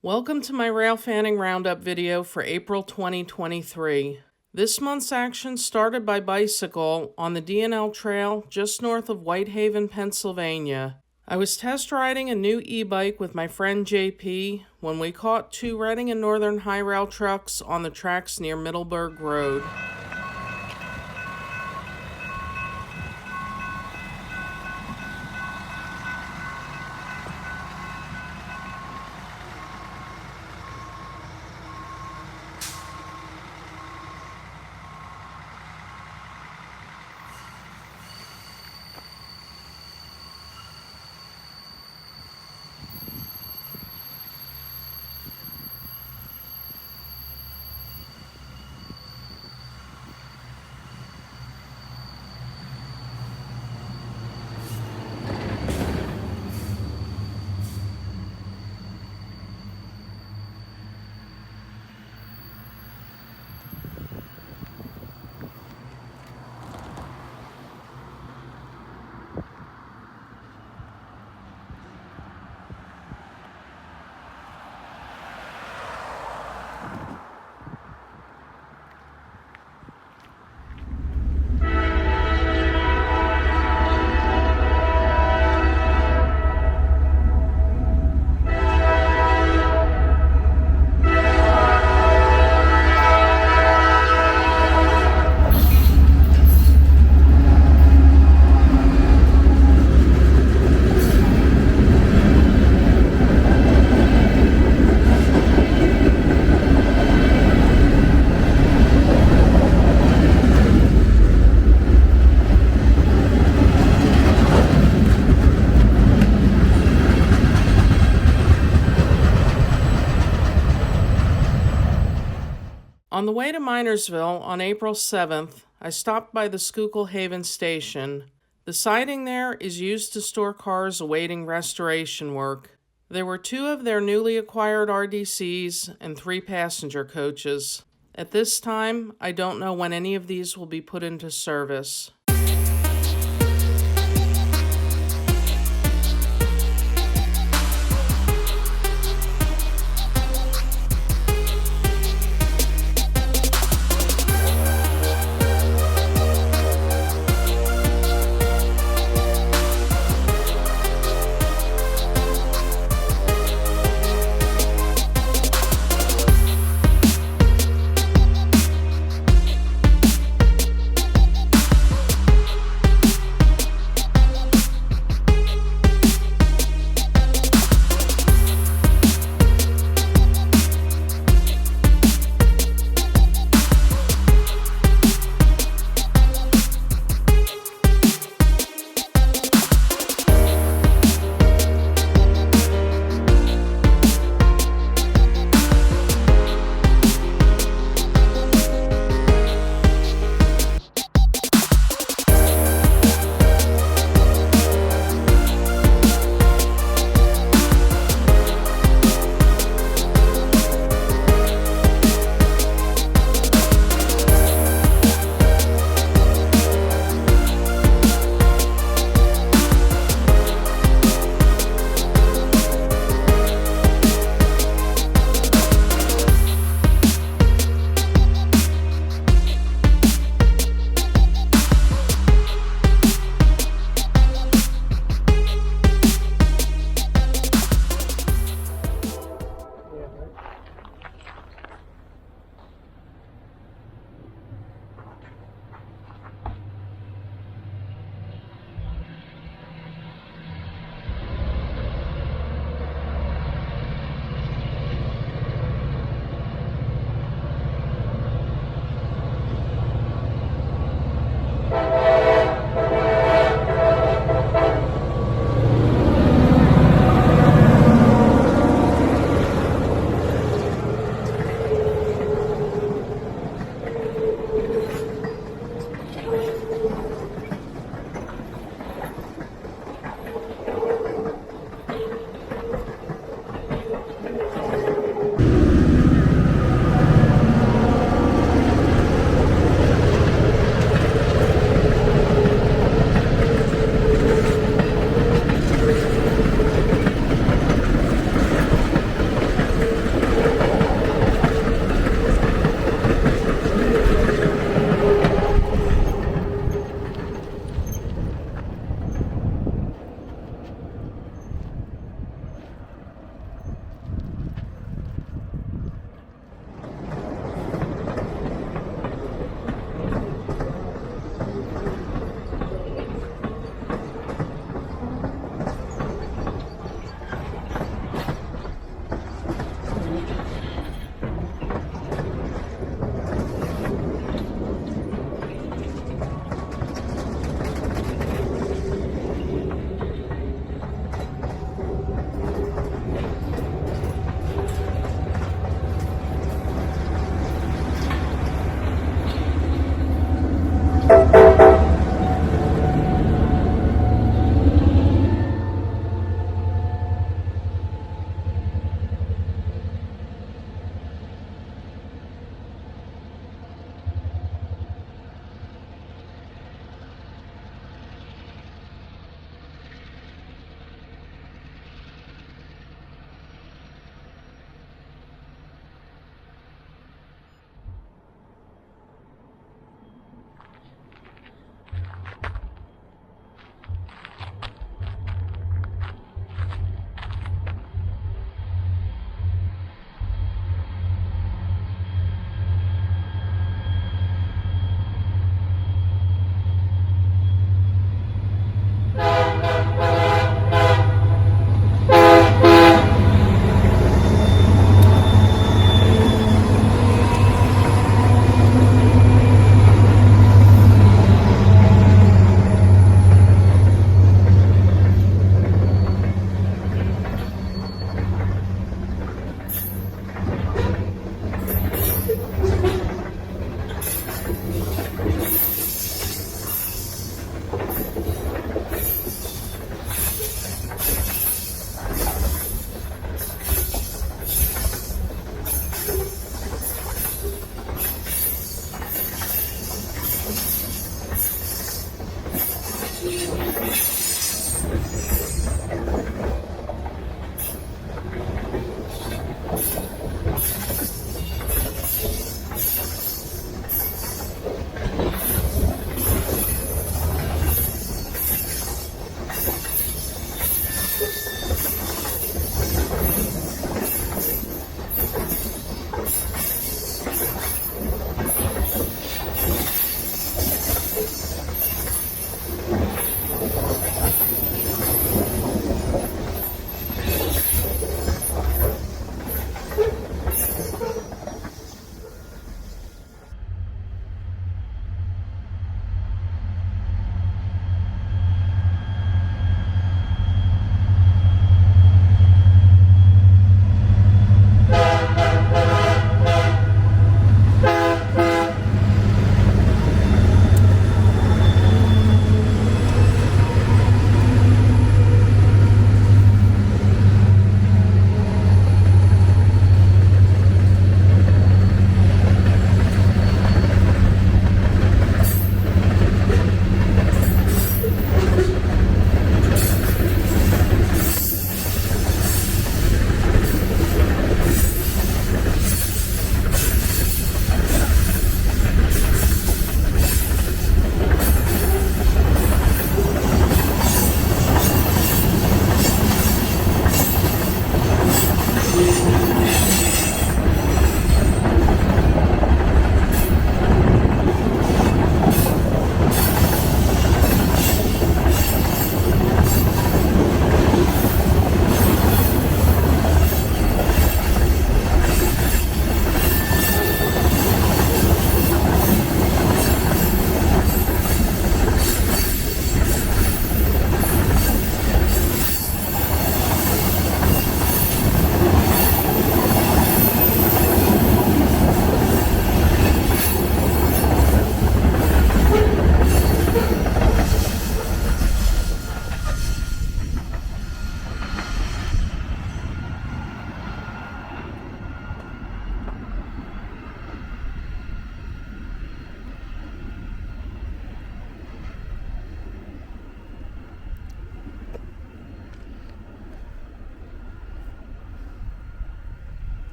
Welcome to my Railfanning Roundup video for April 2023. This month's action started by bicycle on the D&L Trail just north of Whitehaven, Pennsylvania. I was test riding a new e-bike with my friend JP when we caught two Reading and Northern High Rail trucks on the tracks near Middleburg Road. On the way to Minersville on April 7th, I stopped by the Schuylkill Haven station. The siding there is used to store cars awaiting restoration work. There were two of their newly acquired RDCs and 3 passenger coaches. At this time, I don't know when any of these will be put into service.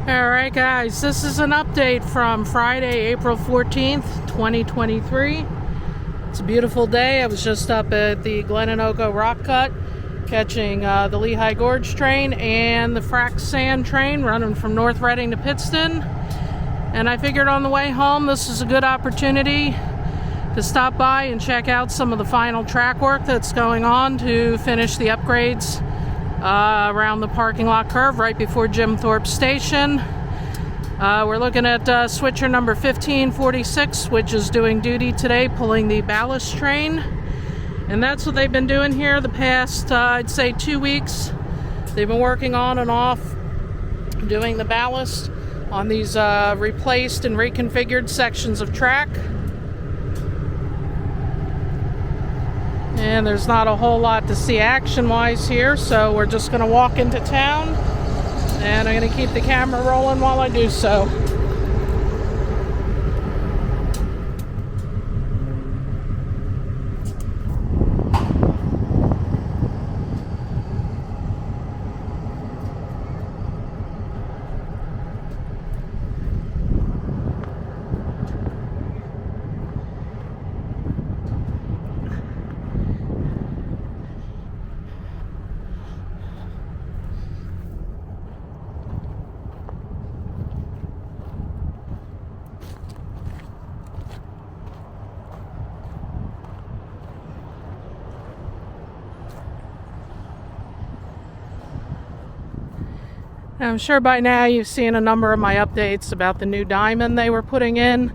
Alright guys, this is an update from Friday, April 14th, 2023. It's a beautiful day. I was just up at the Glen Onoko rock cut catching the Lehigh Gorge train and the frac sand train running from North Reading to Pittston. And I figured on the way home this is a good opportunity to stop by and check out some of the final track work that's going on to finish the upgrades around the parking lot curve right before Jim Thorpe Station. We're looking at switcher number 1546, which is doing duty today, pulling the ballast train. And that's what they've been doing here the past, I'd say, 2 weeks. They've been working on and off, doing the ballast on these replaced and reconfigured sections of track. And there's not a whole lot to see action-wise here, so we're just going to walk into town, and I'm going to keep the camera rolling while I do so. I'm sure by now you've seen a number of my updates about the new diamond they were putting in.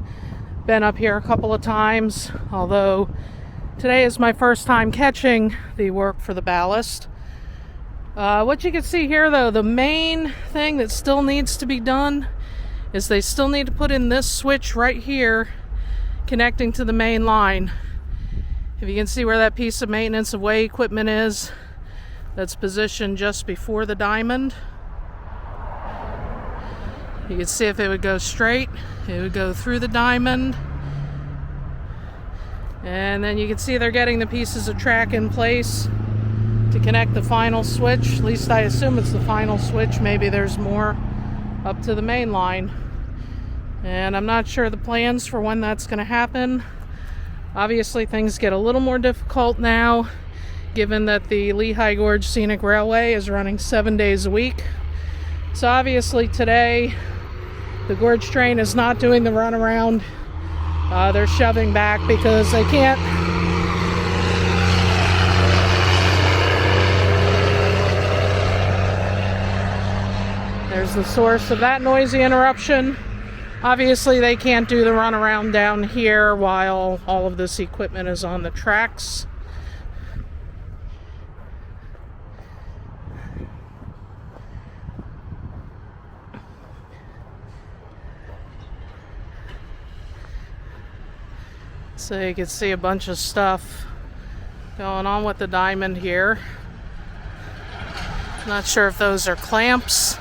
Been up here a couple of times, although today is my first time catching the work for the ballast. What you can see here though, the main thing that still needs to be done is they still need to put in this switch right here connecting to the main line. If you can see where that piece of maintenance of way equipment is, that's positioned just before the diamond. You can see if it would go straight, it would go through the diamond. And then you can see they're getting the pieces of track in place to connect the final switch. At least I assume it's the final switch. Maybe there's more up to the main line. And I'm not sure the plans for when that's going to happen. Obviously things get a little more difficult now, given that the Lehigh Gorge Scenic Railway is running 7 days a week. So obviously today the Gorge train is not doing the runaround. They're shoving back because they can't. There's the source of that noisy interruption. Obviously they can't do the runaround down here while all of this equipment is on the tracks. So you can see a bunch of stuff going on with the diamond here. Not sure if those are clamps.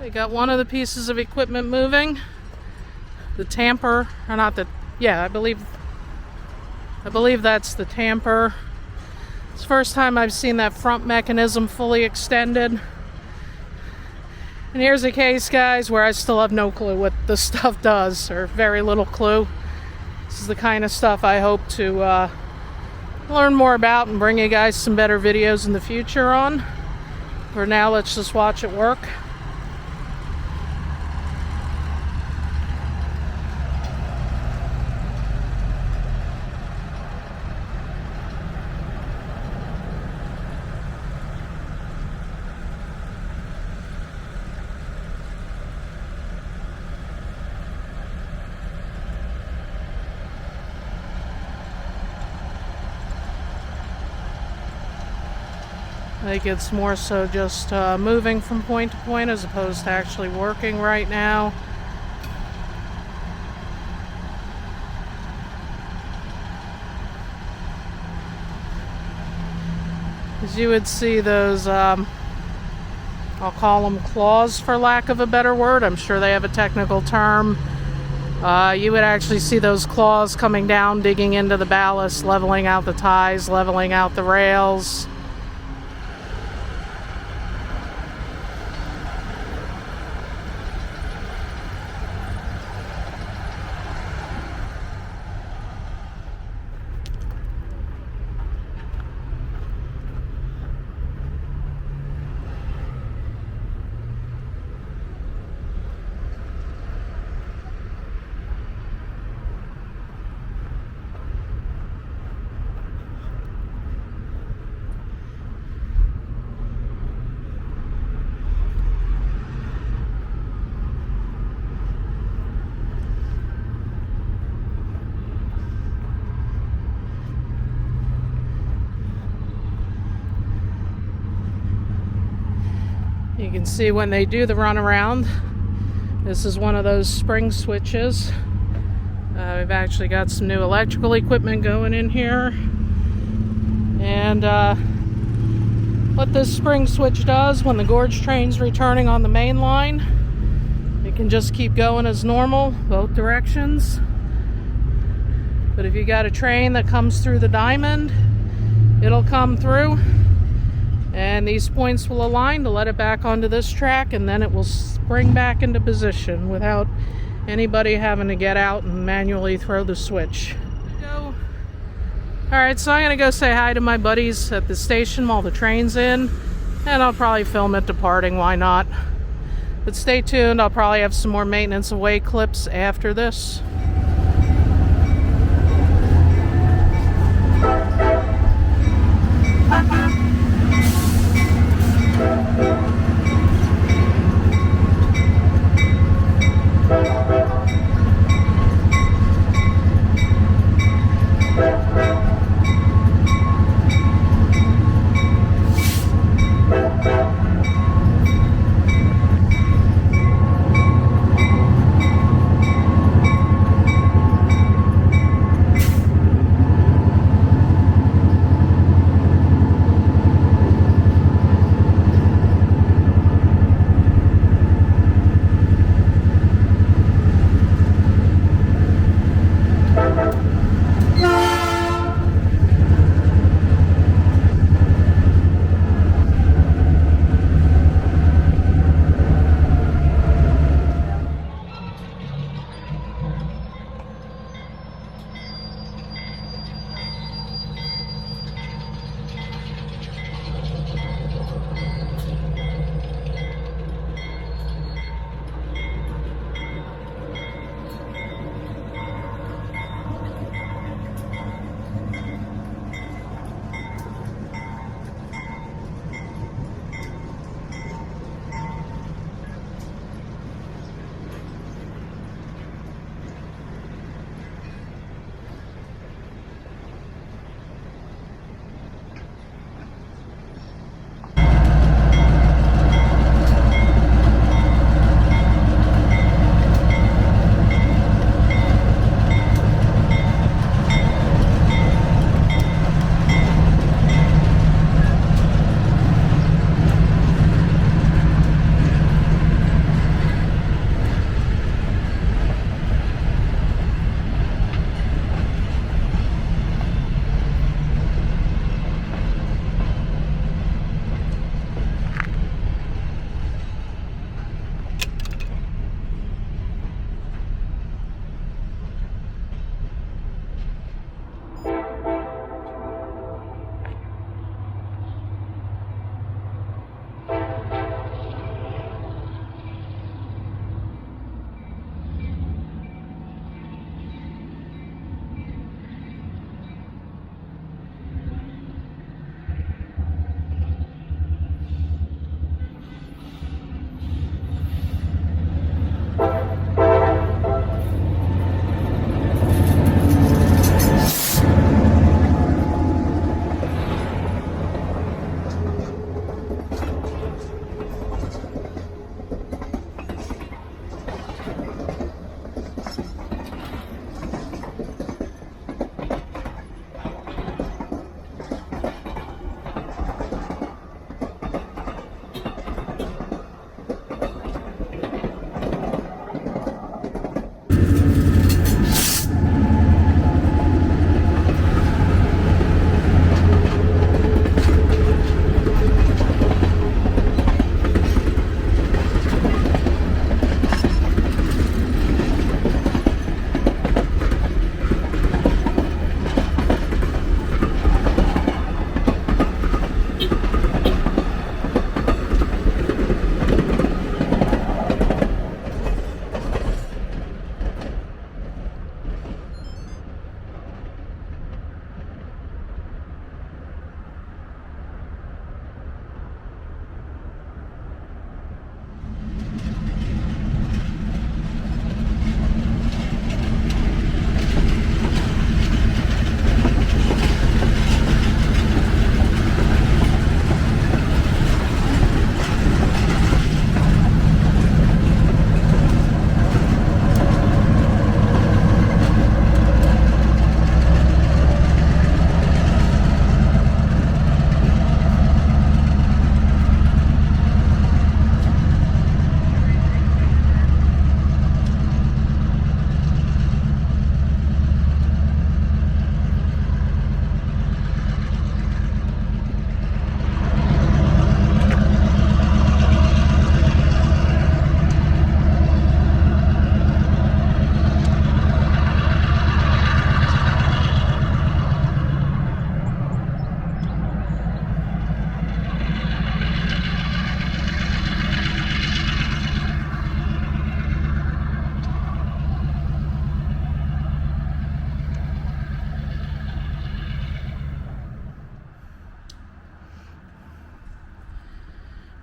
We got one of the pieces of equipment moving. The tamper, or not the, yeah, I believe that's the tamper. It's the first time I've seen that front mechanism fully extended. And here's a case, guys, where I still have no clue what this stuff does, or very little clue. This is the kind of stuff I hope to learn more about and bring you guys some better videos in the future on. For now, let's just watch it work. I think it's more so just moving from point to point as opposed to actually working right now. As you would see those, I'll call them claws for lack of a better word. I'm sure they have a technical term. You would actually see those claws coming down, digging into the ballast, leveling out the ties, leveling out the rails. You can see when they do the runaround, this is one of those spring switches. We've actually got some new electrical equipment going in here. And what this spring switch does when the gorge train's returning on the main line, it can just keep going as normal, both directions. But if you got a train that comes through the diamond, it'll come through. And these points will align to let it back onto this track, and then it will spring back into position without anybody having to get out and manually throw the switch. Alright, so I'm going to go say hi to my buddies at the station while the train's in, and I'll probably film it departing, why not? But stay tuned, I'll probably have some more maintenance away clips after this.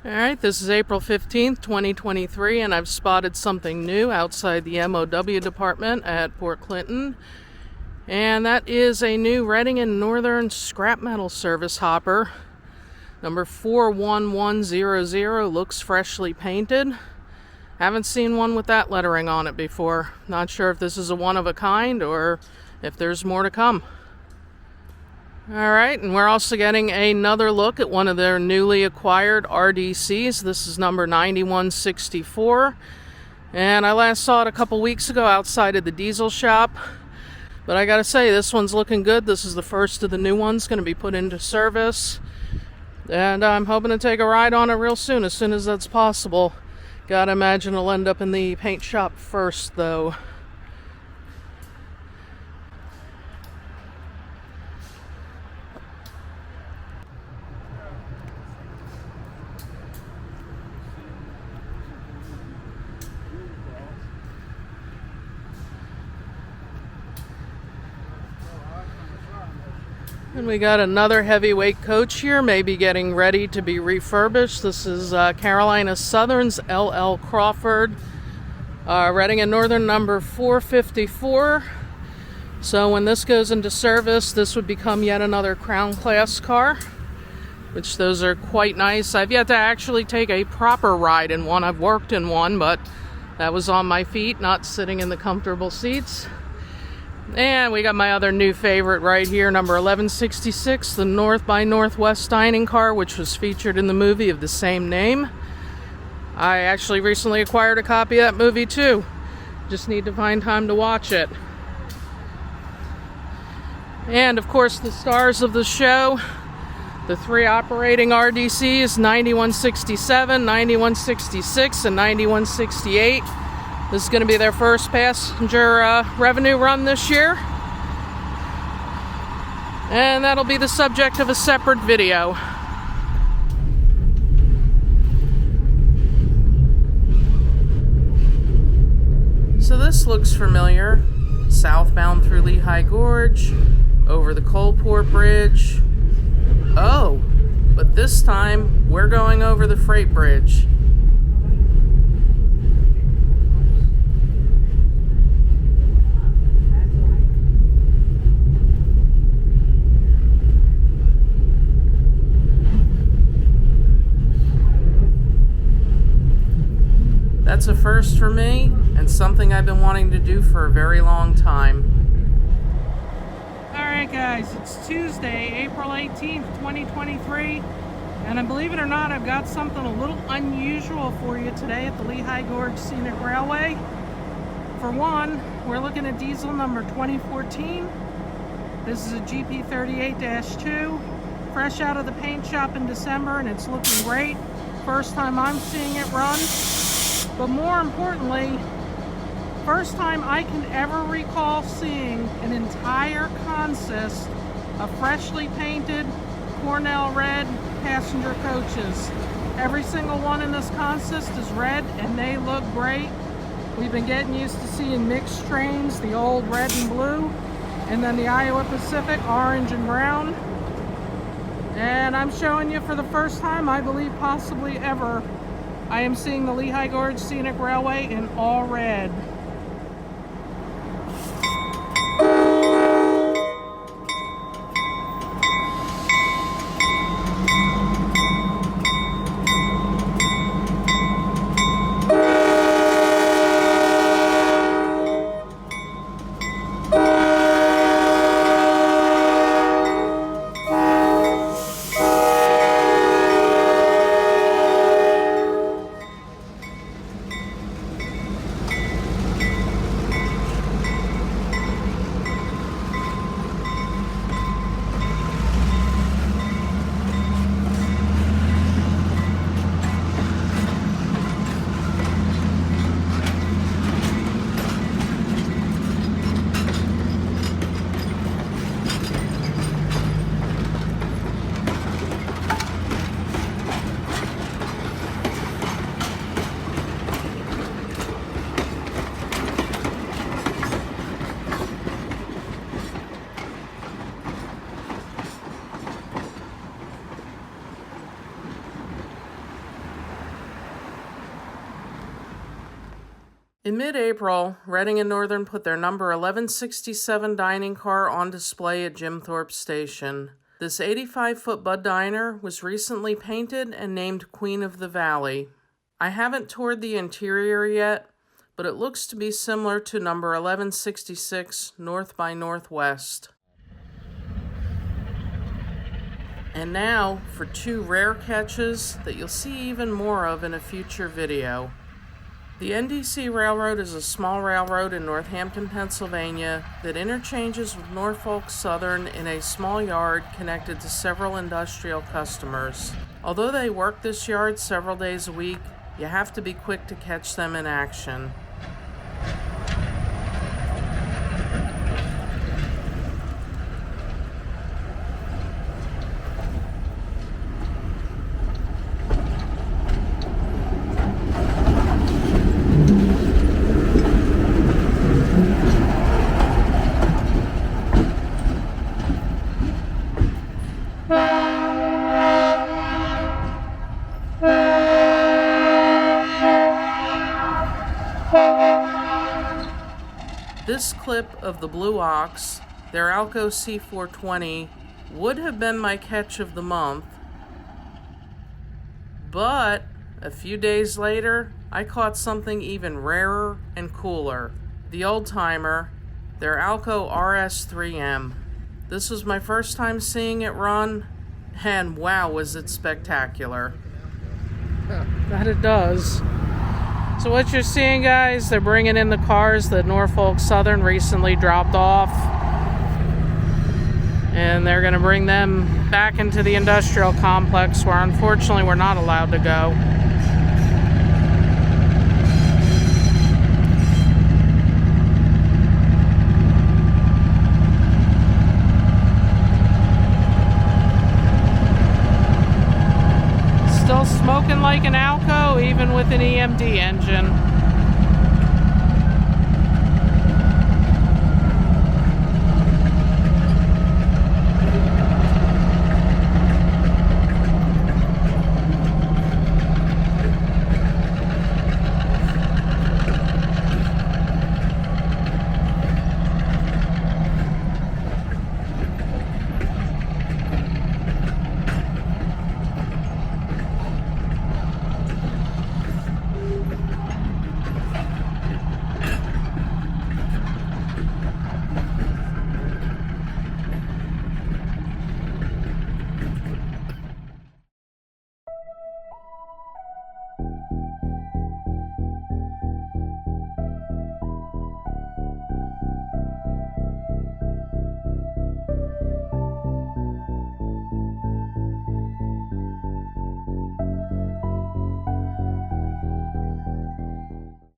Alright, this is April 15th, 2023, and I've spotted something new outside the MOW department at Port Clinton. And that is a new Reading and Northern scrap metal service hopper. Number 41100, looks freshly painted. Haven't seen one with that lettering on it before. Not sure if this is a one of a kind or if there's more to come. Alright, and we're also getting another look at one of their newly acquired RDCs. This is number 9164. And I last saw it a couple weeks ago outside of the diesel shop. But I gotta say, this one's looking good. This is the first of the new ones going to be put into service. And I'm hoping to take a ride on it real soon as that's possible. Gotta imagine it'll end up in the paint shop first, though. And we got another heavyweight coach here, maybe getting ready to be refurbished. This is Carolina Southern's LL Crawford, Reading and Northern number 454. So when this goes into service, this would become yet another Crown Class car, which those are quite nice. I've yet to actually take a proper ride in one. I've worked in one, but that was on my feet, not sitting in the comfortable seats. And we got my other new favorite right here, number 1166, the North by Northwest dining car, which was featured in the movie of the same name. I actually recently acquired a copy of that movie too. Just need to find time to watch it. And of course, the stars of the show, the three operating RDCs, 9167, 9166, and 9168. This is going to be their first passenger revenue run this year. And that'll be the subject of a separate video. So this looks familiar. Southbound through Lehigh Gorge, over the Coalport Bridge. Oh, but this time we're going over the freight bridge. That's a first for me, and something I've been wanting to do for a very long time. Alright guys, it's Tuesday, April 18th, 2023, and believe it or not, I've got something a little unusual for you today at the Lehigh Gorge Scenic Railway. For one, we're looking at diesel number 2014. This is a GP38-2, fresh out of the paint shop in December, and it's looking great. First time I'm seeing it run. But more importantly, first time I can ever recall seeing an entire consist of freshly painted Cornell red passenger coaches. Every single one in this consist is red and they look great. We've been getting used to seeing mixed trains, the old red and blue, and then the Iowa Pacific, orange and brown. And I'm showing you for the first time, I believe possibly ever, I am seeing the Lehigh Gorge Scenic Railway in all red. In mid-April, Reading and Northern put their number 1167 dining car on display at Jim Thorpe Station. This 85-foot Bud Diner was recently painted and named Queen of the Valley. I haven't toured the interior yet, but it looks to be similar to number 1166 North by Northwest. And now for two rare catches that you'll see even more of in a future video. The NDC Railroad is a small railroad in Northampton, Pennsylvania that interchanges with Norfolk Southern in a small yard connected to several industrial customers. Although they work this yard several days a week, you have to be quick to catch them in action. This clip of the Blue Ox, their Alco C420, would have been my catch of the month, but a few days later, I caught something even rarer and cooler. The Old Timer, their Alco RS3M. This was my first time seeing it run, and wow, was it spectacular. That it does. So what you're seeing, guys, they're bringing in the cars that Norfolk Southern recently dropped off. And they're going to bring them back into the industrial complex where unfortunately we're not allowed to go. Still smoking like an Alco, even with an EMD engine.